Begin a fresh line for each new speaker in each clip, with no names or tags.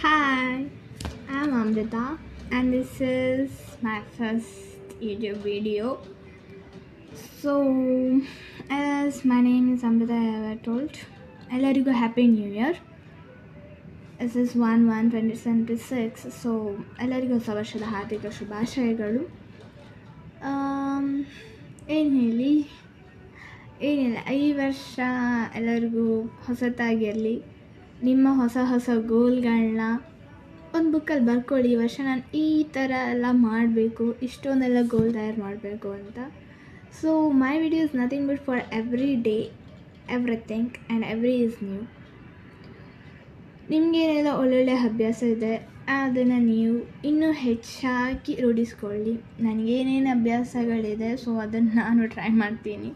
Hi, I'm Amrita, and this is my first YouTube video. So, as my name is Amrita, I have told. ಎಲ್ಲರಿಗೂ happy new year. This is 1/1/2026. So ಎಲ್ಲರಿಗೂ ಹೊಸ ವರ್ಷದ ಹಾರ್ದಿಕ ಶುಭಾಶಯಗಳು. ಏನು ಹೇಳಿ, ಏನಿಲ್ಲ, ಈ ವರ್ಷ ಎಲ್ಲರಿಗೂ ಹೊಸತಾಗಿರಲಿ. ನಿಮ್ಮ ಹೊಸ ಹೊಸ ಗೋಲ್ಗಳನ್ನ ಒಂದು ಬುಕ್ಕಲ್ಲಿ ಬರ್ಕೊಳ್ಳಿ. ಈ ವರ್ಷ ನಾನು ಈ ಥರ ಎಲ್ಲ ಮಾಡಬೇಕು, ಇಷ್ಟೊಂದೆಲ್ಲ ಗೋಲ್ ತಯಾರು ಮಾಡಬೇಕು ಅಂತ. So my video is nothing but for every day, everything and every is new. ನಿಮಗೇನೆಲ್ಲ ಒಳ್ಳೊಳ್ಳೆ ಅಭ್ಯಾಸ ಇದೆ ಅದನ್ನು ನೀವು ಇನ್ನೂ ಹೆಚ್ಚಾಗಿ ರೂಢಿಸ್ಕೊಳ್ಳಿ. ನನಗೇನೇನು ಅಭ್ಯಾಸಗಳಿದೆ ಸೊ ಅದನ್ನು ನಾನು ಟ್ರೈ ಮಾಡ್ತೀನಿ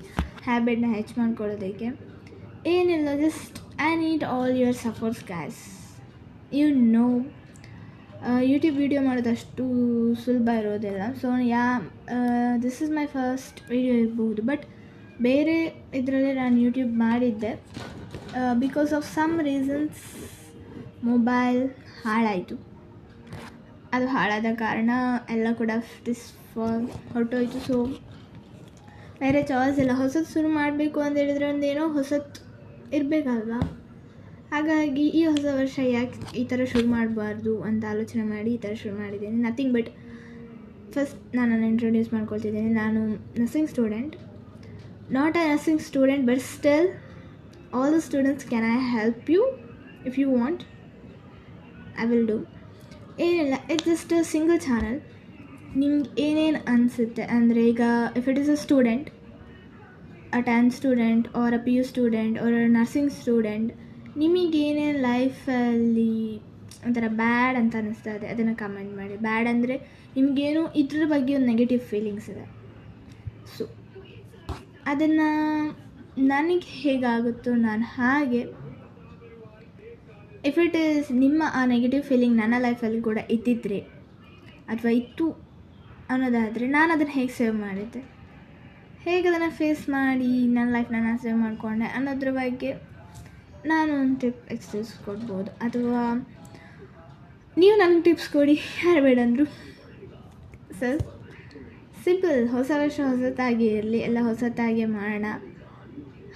ಹ್ಯಾಬಿಟ್ನ ಹೆಚ್ಚು ಮಾಡ್ಕೊಳ್ಳೋದಕ್ಕೆ. ಏನಿಲ್ಲ, just I need all your supports guys. You know YouTube video ಮಾಡೋದಷ್ಟು ಸುಲಭ ಇರೋದಿಲ್ಲ. So this is my first video ಇರ್ಬೋದು, ಬಟ್ ಬೇರೆ ಇದರಲ್ಲಿ ನಾನು ಯೂಟ್ಯೂಬ್ ಮಾಡಿದ್ದೆ. Because of some reasons mobile ಹಾಳಾಯಿತು. ಅದು ಹಾಳಾದ ಕಾರಣ ಎಲ್ಲ ಕೂಡ ಹೊರಟೋಯ್ತು. ಸೊ ಬೇರೆ ಚಾಯ್ಸ್ ಇಲ್ಲ. ಹೊಸದು ಶುರು ಮಾಡಬೇಕು ಅಂತ ಹೇಳಿದರೆ ಒಂದೇನೋ ಹೊಸದು ಇರಬೇಕಲ್ವ. ಹಾಗಾಗಿ ಈ ಹೊಸ ವರ್ಷ ಯಾಕೆ ಈ ಥರ ಶುರು ಮಾಡಬಾರ್ದು ಅಂತ ಆಲೋಚನೆ ಮಾಡಿ ಈ ಥರ ಶುರು ಮಾಡಿದ್ದೀನಿ. ನಥಿಂಗ್ ಬಟ್ ಫಸ್ಟ್ ನಾನು ಇಂಟ್ರೊಡ್ಯೂಸ್ ಮಾಡ್ಕೊಳ್ತಿದ್ದೀನಿ. ನಾನು nursing student, not a nursing student, but still all the students can I help you if you want, I will do. ಏನಿಲ್ಲ, it's just a single channel. ನಿಮ್ಗೆ ಏನೇನು ಅನಿಸುತ್ತೆ ಅಂದರೆ, ಈಗ if it is a student, a 10th student or a PU student or a nursing student, ನಿಮಗೇನೇನು ಲೈಫಲ್ಲಿ ಒಂಥರ ಬ್ಯಾಡ್ ಅಂತ ಅನ್ನಿಸ್ತಾ ಇದೆ ಅದನ್ನು ಕಮೆಂಟ್ ಮಾಡಿ. ಬ್ಯಾಡ್ ಅಂದರೆ ನಿಮಗೇನು ಇದ್ರ ಬಗ್ಗೆ ಒಂದು ನೆಗೆಟಿವ್ ಫೀಲಿಂಗ್ಸ್ ಇದೆ. ಸೊ ಅದನ್ನು ನನಗೆ ಹೇಗಾಗುತ್ತೋ ನಾನು ಹಾಗೆ, ಇಫ್ ಇಟ್ ಈಸ್ ನಿಮ್ಮ ಆ ನೆಗೆಟಿವ್ ಫೀಲಿಂಗ್ ನನ್ನ ಲೈಫಲ್ಲಿ ಕೂಡ ಇದ್ದಿದ್ರೆ ಅಥವಾ ಇತ್ತು ಅನ್ನೋದಾದರೆ ನಾನು ಅದನ್ನು ಹೇಗೆ ಸೇವ್ ಮಾಡಿದ್ದೆ, ಹೇಗೆ ಅದನ್ನು ಫೇಸ್ ಮಾಡಿ ನನ್ನ ಲೈಫ್ನ ನಾನು ಸೇವ್ ಮಾಡಿಕೊಂಡೆ ಅನ್ನೋದ್ರ ಬಗ್ಗೆ ನಾನು ಒಂದು ಟಿಪ್ಸ್ ಕೊಡ್ಬೋದು. ಅಥವಾ ನೀವು ನನಗೆ ಟಿಪ್ಸ್ ಕೊಡಿ, ಯಾರು ಬೇಡಂದರು. ಸರ್ ಸಿಂಪಲ್, ಹೊಸ ವರ್ಷ ಹೊಸತಾಗಿ ಇರಲಿ, ಎಲ್ಲ ಹೊಸತಾಗಿ ಮಾಡೋಣ,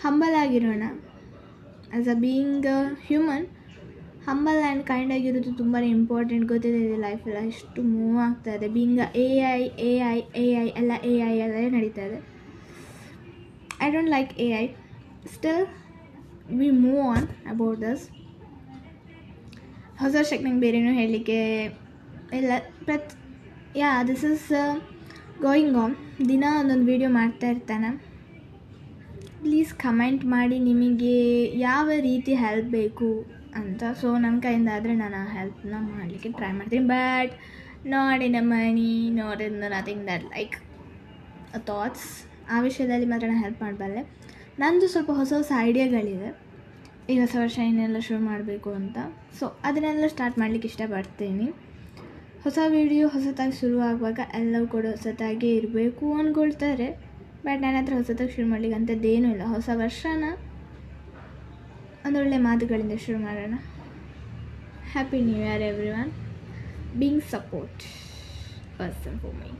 ಹಂಬಲ್ ಆಗಿರೋಣ. As a being human, humble and kind ಆಗಿರೋದು ತುಂಬಾ ಇಂಪಾರ್ಟೆಂಟ್. ಗೊತ್ತಿದೆ ಇದೆ ಲೈಫೆಲ್ಲ ಎಷ್ಟು ಮೂವ್ ಆಗ್ತಾ ಇದೆ. ಬೀಯಿಂಗ್ ಎ ಐ ಎಲ್ಲ ನಡೀತಾ ಇದೆ. I don't like AI. Still, we move on about this. ಹೊಸ ವರ್ಷಕ್ಕೆ ನಂಗೆ ಬೇರೇನೂ ಹೇಳಲಿಕ್ಕೆ ಇಲ್ಲ. But this is going on. ದಿನ ಒಂದೊಂದು ವೀಡಿಯೋ ಮಾಡ್ತಾ ಇರ್ತಾನೆ. ಪ್ಲೀಸ್ ಕಮೆಂಟ್ ಮಾಡಿ ನಿಮಗೆ ಯಾವ ರೀತಿ ಹೆಲ್ಪ್ ಬೇಕು ಅಂತ. ಸೊ ನನ್ನ ಕೈಯಿಂದ ಆದರೆ ನಾನು ಆ ಹೆಲ್ಪ್ನ ಮಾಡಲಿಕ್ಕೆ ಟ್ರೈ ಮಾಡ್ತೀನಿ. But not in a money, not in nothing that like thoughts. ಆ ವಿಷಯದಲ್ಲಿ ಮಾತ್ರ ನಾನು ಹೆಲ್ಪ್ ಮಾಡಬಲ್ಲೆ. ನನ್ನದು ಸ್ವಲ್ಪ ಹೊಸ ಹೊಸ ಐಡಿಯಾಗಳಿದೆ ಈ ಹೊಸ ವರ್ಷ ಏನೆಲ್ಲ ಶುರು ಮಾಡಬೇಕು ಅಂತ. ಸೊ ಅದನ್ನೆಲ್ಲ ಸ್ಟಾರ್ಟ್ ಮಾಡಲಿಕ್ಕೆ ಇಷ್ಟಪಡ್ತೀನಿ. ಹೊಸ ವೀಡಿಯೋ ಹೊಸತಾಗಿ ಶುರು ಆಗುವಾಗ ಎಲ್ಲವೂ ಕೂಡ ಹೊಸತಾಗಿ ಇರಬೇಕು ಅಂದ್ಕೊಳ್ತಾರೆ. ಬಟ್ ನನ್ನ ಹತ್ರ ಹೊಸತಾಗಿ ಶುರು ಮಾಡಲಿಕ್ಕೆ ಅಂಥದ್ದೇನೂ ಇಲ್ಲ. ಹೊಸ ವರ್ಷನ ಒಂದೊಳ್ಳೆ ಮಾತುಗಳಿಂದ ಶುರು ಮಾಡೋಣ. Happy new year every one. Being support person for me.